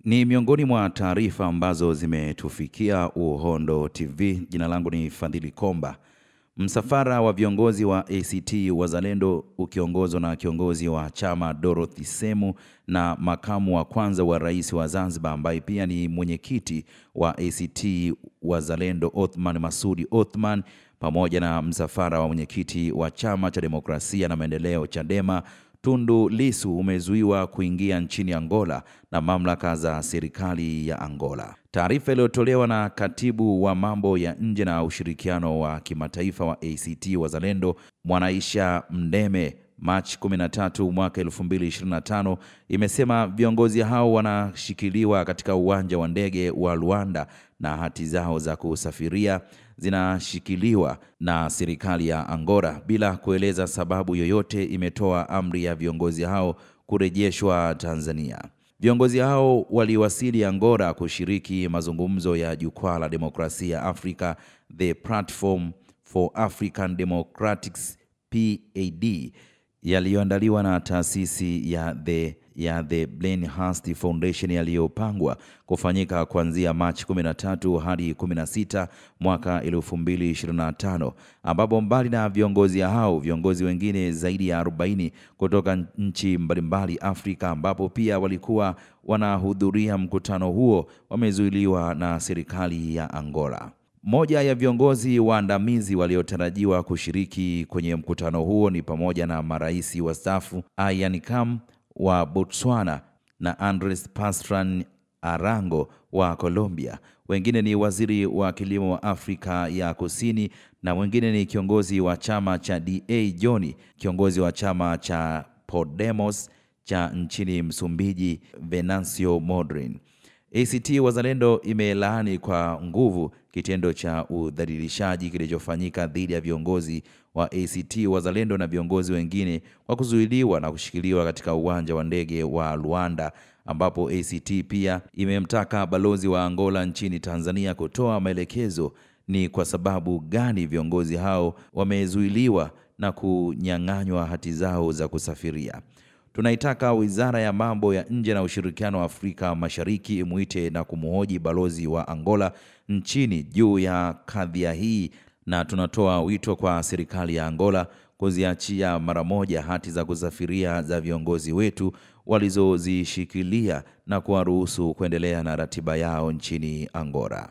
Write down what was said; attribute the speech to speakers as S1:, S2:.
S1: Ni miongoni mwa taarifa ambazo zimetufikia Uhondo TV. Jina langu ni Fadhili Komba. Msafara wa viongozi wa ACT Wazalendo ukiongozwa na kiongozi wa chama Dorothy Semu na makamu wa kwanza wa rais wa Zanzibar ambaye pia ni mwenyekiti wa ACT Wazalendo Othman Masoud Othman, pamoja na msafara wa mwenyekiti wa chama cha demokrasia na maendeleo Chadema Tundu Lissu umezuiwa kuingia nchini Angola na mamlaka za serikali ya Angola. Taarifa iliyotolewa na katibu wa mambo ya nje na ushirikiano wa kimataifa wa ACT Wazalendo Mwanaisha Mdeme Machi 13 mwaka 2025 imesema viongozi hao wanashikiliwa katika uwanja wa ndege wa Luanda na hati zao za kusafiria zinashikiliwa na serikali ya Angola bila kueleza sababu yoyote. Imetoa amri ya viongozi hao kurejeshwa Tanzania. Viongozi hao waliwasili Angola kushiriki mazungumzo ya Jukwaa la Demokrasia Afrika, The Platform for African Democrats PAD, yaliyoandaliwa na taasisi ya The Blenhurst Foundation yaliyopangwa kufanyika kuanzia Machi 13 hadi 16 mwaka 2025, ambapo mbali na viongozi hao, viongozi wengine zaidi ya 40 kutoka nchi mbalimbali Afrika ambapo pia walikuwa wanahudhuria mkutano huo wamezuiliwa na serikali ya Angola. Moja ya viongozi waandamizi waliotarajiwa kushiriki kwenye mkutano huo ni pamoja na marais wastaafu Ian Khama wa Botswana na Andres Pastrana Arango wa Colombia. Wengine ni waziri wa kilimo wa Afrika ya Kusini na wengine ni kiongozi wa chama cha DA John, kiongozi wa chama cha Podemos cha nchini Msumbiji Venancio Mondlane. ACT Wazalendo imelaani kwa nguvu kitendo cha udhalilishaji kilichofanyika dhidi ya viongozi wa ACT Wazalendo na viongozi wengine kwa kuzuiliwa na kushikiliwa katika uwanja wa ndege wa Luanda, ambapo ACT pia imemtaka balozi wa Angola nchini Tanzania kutoa maelekezo ni kwa sababu gani viongozi hao wamezuiliwa na kunyang'anywa hati zao za kusafiria. Tunaitaka Wizara ya Mambo ya Nje na Ushirikiano wa Afrika Mashariki imuite na kumhoji balozi wa Angola nchini juu ya kadhia hii, na tunatoa wito kwa serikali ya Angola kuziachia mara moja hati za kusafiria za viongozi wetu walizozishikilia na kuwaruhusu kuendelea na ratiba yao nchini Angola.